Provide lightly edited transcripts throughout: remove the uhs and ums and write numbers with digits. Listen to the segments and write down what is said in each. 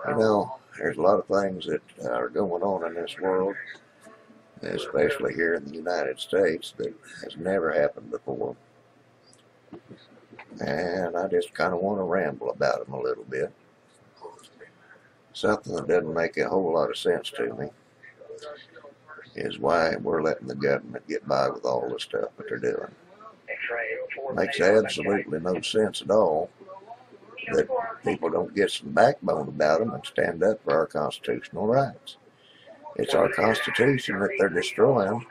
You know, there's a lot of things that are going on in this world, especially here in the United States, that has never happened before. And I just kind of want to ramble about them a little bit. Something that doesn't make a whole lot of sense to me is why we're letting the government get by with all the stuff that they're doing. Makes absolutely no sense at all that people don't get some backbone about them and stand up for our constitutional rights. It's our Constitution that they're destroying,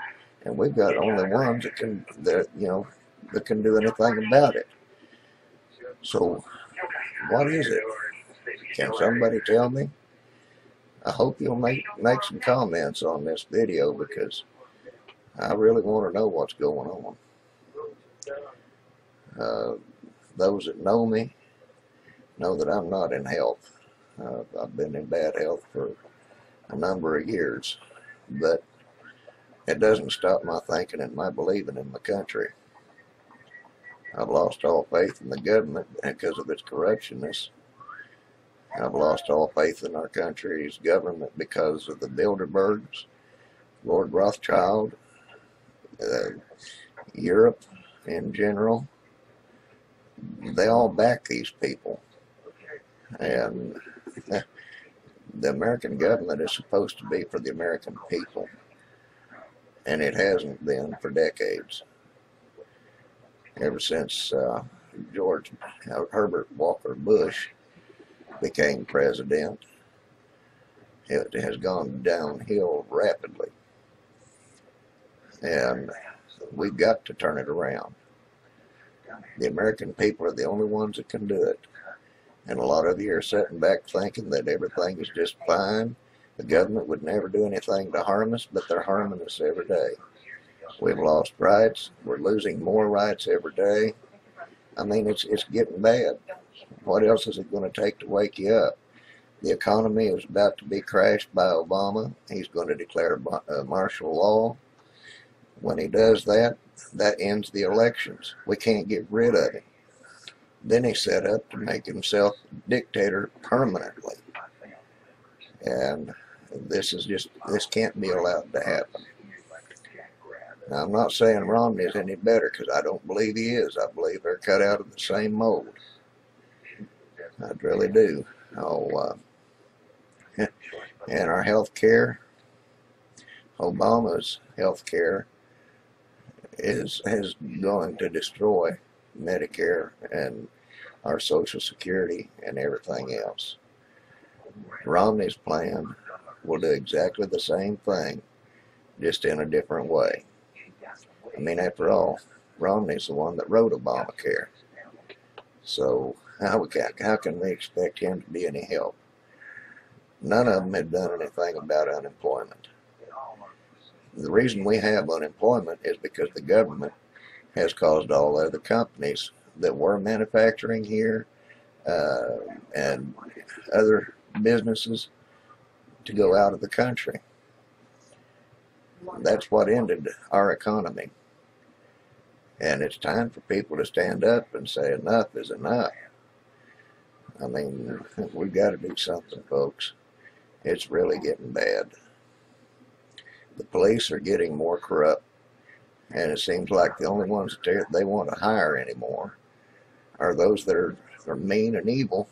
and we've got only ones that can do anything about it. So, what is it? Can somebody tell me? I hope you'll make some comments on this video, because I really want to know what's going on. Those that know me know that I'm not in health. I've been in bad health for a number of years, but it doesn't stop my thinking and my believing in my country. I've lost all faith in the government because of its corruptionness. I've lost all faith in our country's government because of the Bilderbergs, Lord Rothschild, Europe in general. They all back these people. And the American government is supposed to be for the American people, and it hasn't been for decades. Ever since George Herbert Walker Bush became president, it has gone downhill rapidly, and we've got to turn it around. The American people are the only ones that can do it. And a lot of you are sitting back thinking that everything is just fine. The government would never do anything to harm us, but they're harming us every day. We've lost rights. We're losing more rights every day. I mean, it's getting bad. What else is it going to take to wake you up? The economy is about to be crashed by Obama. He's going to declare martial law. When he does that, that ends the elections. We can't get rid of him. Then he set up to make himself dictator permanently. And this can't be allowed to happen. Now, I'm not saying Romney's any better, because I don't believe he is. I believe they're cut out of the same mold. I really do. And our health care, Obama's health care is going to destroy Medicare and our Social Security and everything else. Romney's plan will do exactly the same thing, just in a different way. I mean, after all, Romney's the one that wrote Obamacare. So how can we expect him to be any help? None of them have done anything about unemployment. The reason we have unemployment is because the government has caused all other companies that were manufacturing here and other businesses to go out of the country. That's what ended our economy. And it's time for people to stand up and say enough is enough. I mean, we've got to do something, folks. It's really getting bad. The police are getting more corrupt, and it seems like the only ones that they want to hire anymore are those that are mean and evil,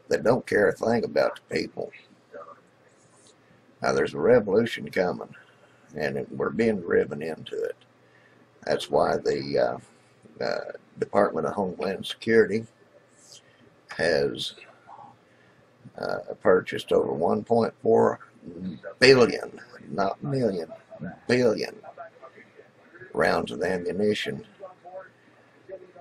that don't care a thing about the people. Now, there's a revolution coming, and we're being driven into it. That's why the Department of Homeland Security has purchased over 1.4 billion, not million, billion rounds of ammunition,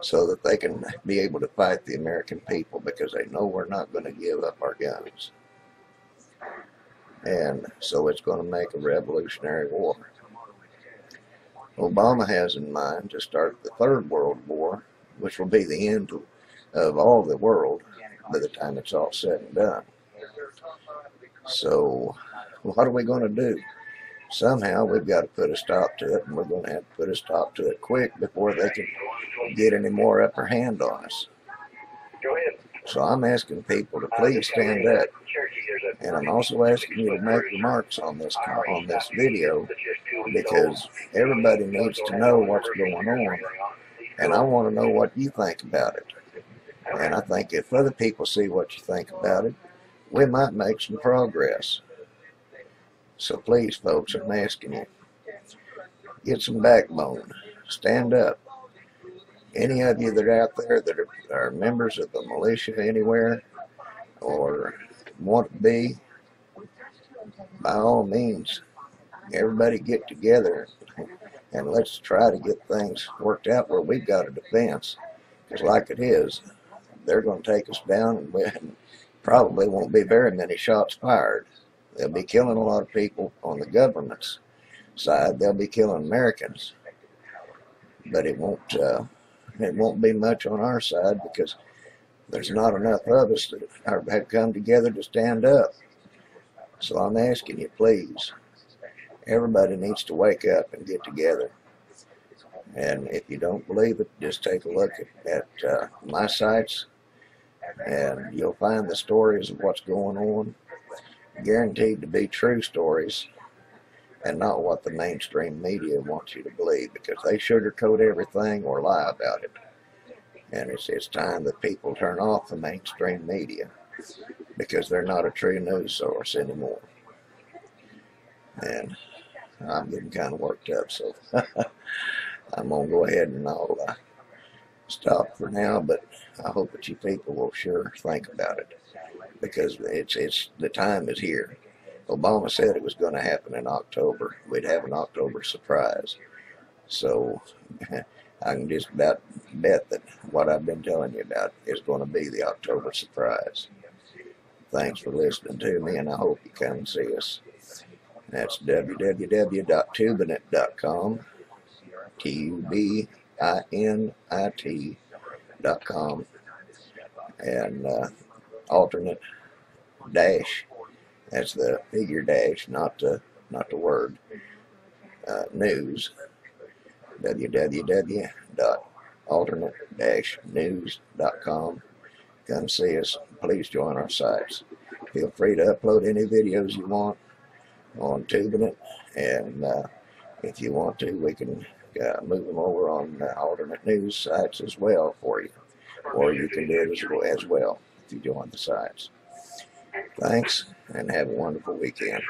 so that they can be able to fight the American people, because they know we're not going to give up our guns. And so it's going to make a revolutionary war. Obama has in mind to start the Third World War, which will be the end of all the world by the time it's all said and done. So what are we going to do? Somehow we've got to put a stop to it, and we're going to have to put a stop to it quick before they can get any more upper hand on us. So I'm asking people to please stand up, and I'm also asking you to make remarks on this video, because everybody needs to know what's going on, and I want to know what you think about it. And I think if other people see what you think about it, we might make some progress. So please, folks, I'm asking you, get some backbone, stand up. Any of you that are out there that are members of the militia anywhere, or want to be, by all means, everybody get together and let's try to get things worked out where we've got a defense. Because like it is, they're going to take us down, and we probably won't be very many shots fired. They'll be killing a lot of people on the government's side. They'll be killing Americans, but it won't be much on our side, because there's not enough of us that have come together to stand up. So I'm asking you, please, everybody needs to wake up and get together. And if you don't believe it, just take a look at my sites, and you'll find the stories of what's going on, guaranteed to be true stories, and not what the mainstream media wants you to believe, because they sugarcoat everything or lie about it. And it's time that people turn off the mainstream media, because they're not a true news source anymore. And I'm getting kind of worked up, so I'm going to go ahead and I'll stop for now, but I hope that you people will sure think about it, because the time is here. Obama said it was going to happen in October. We'd have an October surprise. So I can just about bet that what I've been telling you about is going to be the October surprise. Thanks for listening to me, and I hope you come and see us. That's www.tubinit.com, TUBINIT.com, and alternate dash, that's the figure dash, not the word, news, www.alternate-news.com. Come see us. Please join our sites. Feel free to upload any videos you want on TubeIt, and if you want to, we can move them over on alternate news sites as well for you, or you can do it as well if you join the sites. Thanks, and have a wonderful weekend.